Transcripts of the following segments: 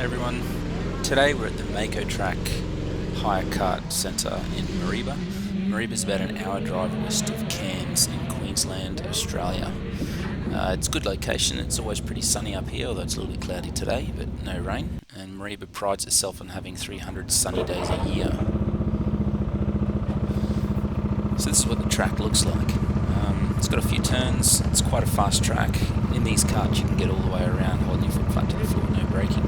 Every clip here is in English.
Hi everyone, today we're at the MakoTrac Hire Kart Centre in Mareeba. Mareeba's about an hour drive west of Cairns in Queensland, Australia. It's a good location. It's always pretty sunny up here, although it's a little bit cloudy today, but no rain. And Mareeba prides itself on having 300 sunny days a year. So this is what the track looks like. It's got a few turns. It's quite a fast track. In these karts you can get all the way around holding your foot flat to the floor, no braking.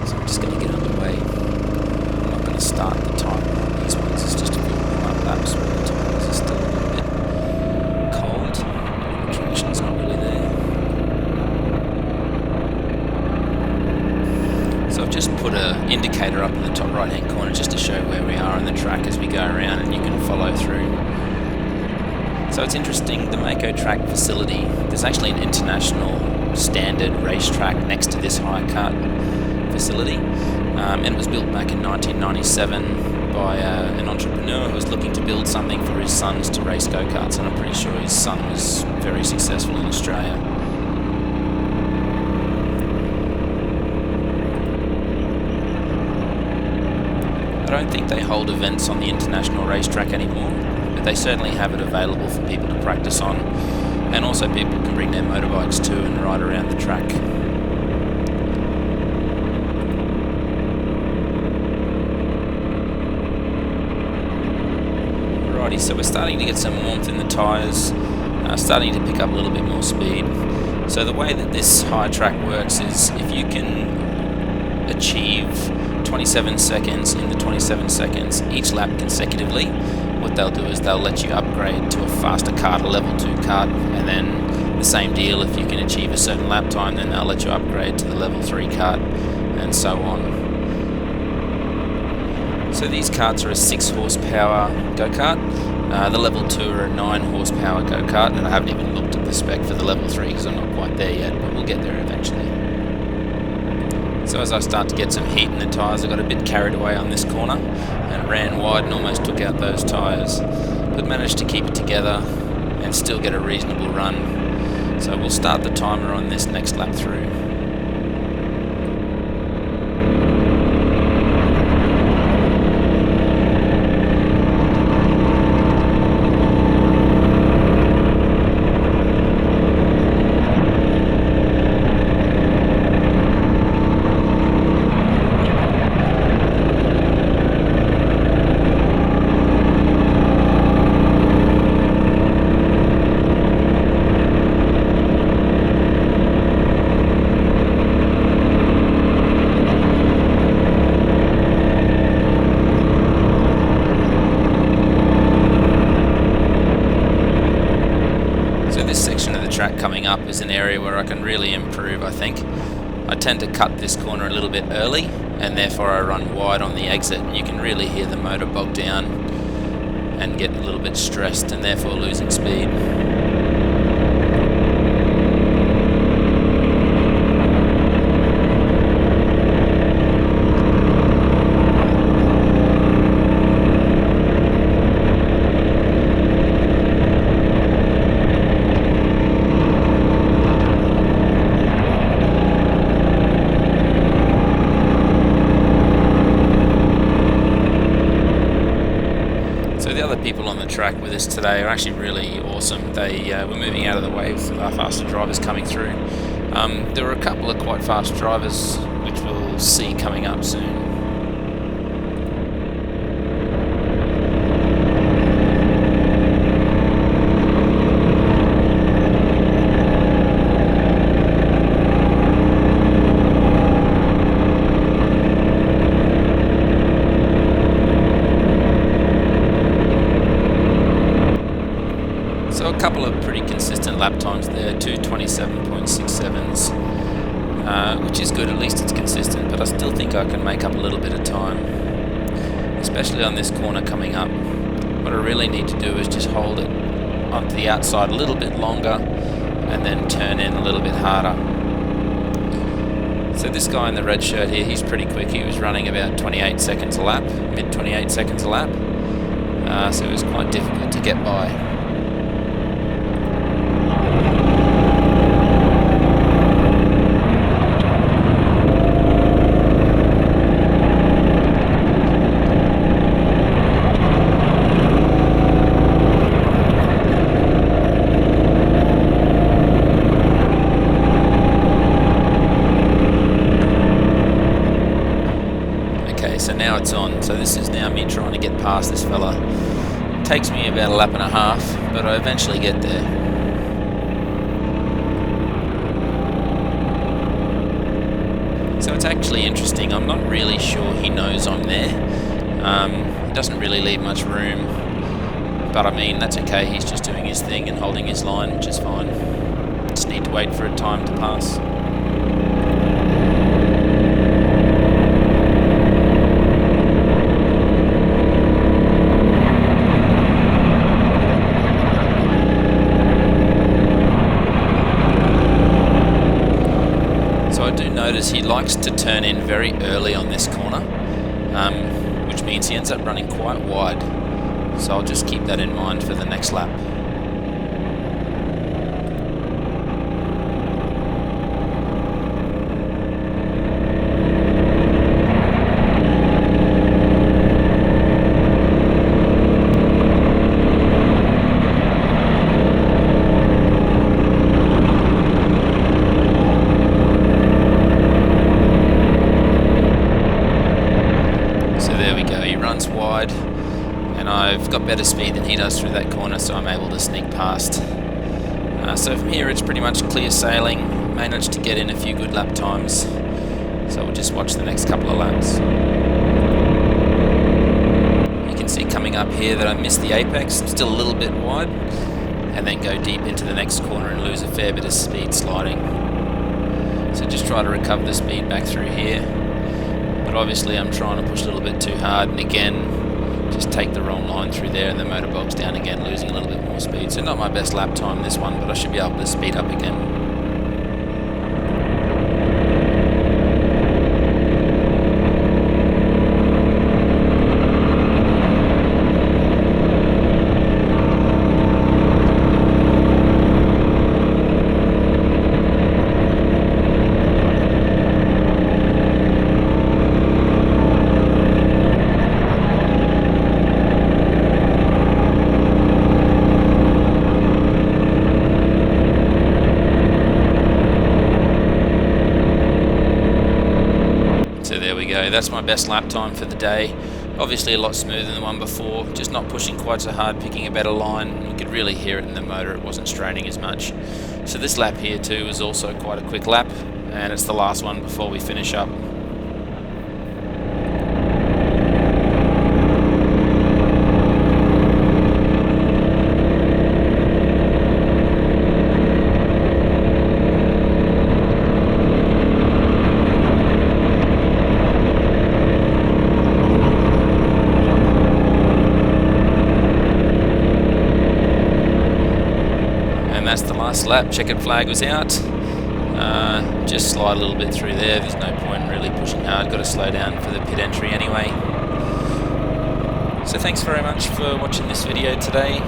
So I'm just going to get underway. I'm not going to start the timer on these ones. It's just a few warm-up laps where the tyres are still a little bit cold. The traction's not really there. So I've just put an indicator up in the top right-hand corner just to show where we are on the track as we go around, and you can follow through. So it's interesting, the MakoTrac facility, there's actually an international standard racetrack next to this hire kart facility, and it was built back in 1997 by an entrepreneur who was looking to build something for his sons to race go-karts, and I'm pretty sure his son was very successful in Australia. I don't think they hold events on the international racetrack anymore, but they certainly have it available for people to practice on, and also people can bring their motorbikes too and ride around the track. Alrighty, so we're starting to get some warmth in the tyres, starting to pick up a little bit more speed. So the way that this hire track works is if you can achieve 27 seconds in the 27 seconds each lap consecutively, what they'll do is they'll let you upgrade to a faster kart, a level 2 kart, and then the same deal, if you can achieve a certain lap time, then they'll let you upgrade to the level 3 kart, and so on. So these karts are a 6 horsepower go-kart, the level 2 are a 9 horsepower go-kart, and I haven't even looked at the spec for the level 3 because I'm not quite there yet, but we'll get there eventually. So as I start to get some heat in the tyres, I got a bit carried away on this corner and ran wide and almost took out those tyres, but managed to keep it together and still get a reasonable run. So we'll start the timer on this next lap through. This section of the track coming up is an area where I can really improve, I think. I tend to cut this corner a little bit early, and therefore I run wide on the exit, and you can really hear the motor bog down and get a little bit stressed and therefore losing speed. So the other people on the track with us today are actually really awesome. They were moving out of the way for our faster drivers coming through. There were a couple of quite fast drivers which we'll see coming up soon. So a couple of pretty consistent lap times there, 2:27.67s, which is good, at least it's consistent, but I still think I can make up a little bit of time, especially on this corner coming up. What I really need to do is just hold it onto the outside a little bit longer and then turn in a little bit harder. So this guy in the red shirt here, he's pretty quick. He was running about 28 seconds a lap, mid 28 seconds a lap, so it was quite difficult to get by. now it's on. So this is now me trying to get past this fella. It takes me about a lap and a half, but I eventually get there. So it's actually interesting. I'm not really sure he knows I'm there. He doesn't really leave much room, but I mean, that's okay. He's just doing his thing and holding his line, which is fine. Just need to wait for a time to pass. So I do notice he likes to turn in very early on this corner, which means he ends up running quite wide. So I'll just keep that in mind for the next lap. Wide, and I've got better speed than he does through that corner, so I'm able to sneak past. So from here it's pretty much clear sailing. Managed to get in a few good lap times, so we'll just watch the next couple of laps. You can see coming up here that I missed the apex, still a little bit wide, and then go deep into the next corner and lose a fair bit of speed sliding. So just try to recover the speed back through here. But obviously I'm trying to push a little bit too hard, and again, just take the wrong line through there and the motor bogs down again, losing a little bit more speed. So not my best lap time this one, but I should be able to speed up again. That's my best lap time for the day. Obviously a lot smoother than the one before, just not pushing quite so hard, picking a better line. You could really hear it in the motor, it wasn't straining as much. So this lap here too is also quite a quick lap, and it's the last one before we finish up. That's the last lap. Checkered flag was out. Just slide a little bit through there. There's no point really pushing hard. Got to slow down for the pit entry anyway. So thanks very much for watching this video today.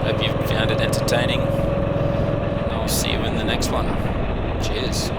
Hope you found it entertaining. And I'll see you in the next one. Cheers.